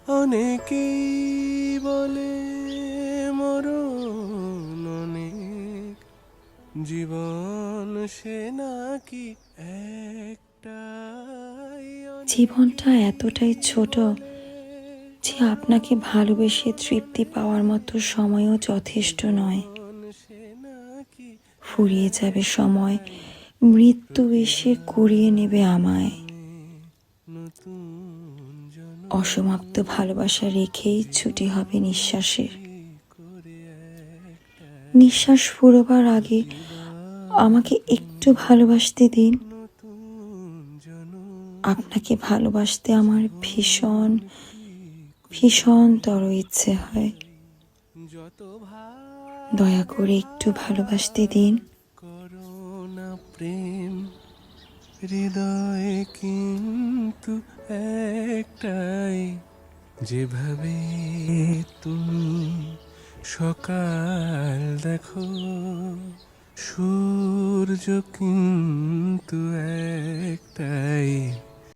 অনেকেই বলে মরণ অনেক, জীবন সে নাকি একটাই। জীবনটা এতটাই ছোট যে আপনাকে ভালোবেসে তৃপ্তি পাওয়ার মতো সময়ও যথেষ্ট নয়। সে নাকি ফুরিয়ে যাবে সময়, মৃত্যু এসে কুড়িয়ে নেবে আমায়। নতুন জন অসমাপ্ত ভালোবাসা রেখেই ছুটি হবে নিঃশ্বাসের। করে একটাই নিঃশ্বাস ফুরোবার আগে আমাকে একটু ভালোবাসতে দিন। নতুন জন আপনাকে ভালোবাসতে আমার ভীষণ ভীষণতর ইচ্ছে হয়। যত দয়া করে একটু ভালোবাসতে দিন। করোনা প্রেম হৃদয়ে কিন্তু একটাই, যেভাবে তুমি সকাল দেখো সূর্য কিন্তু একটাই।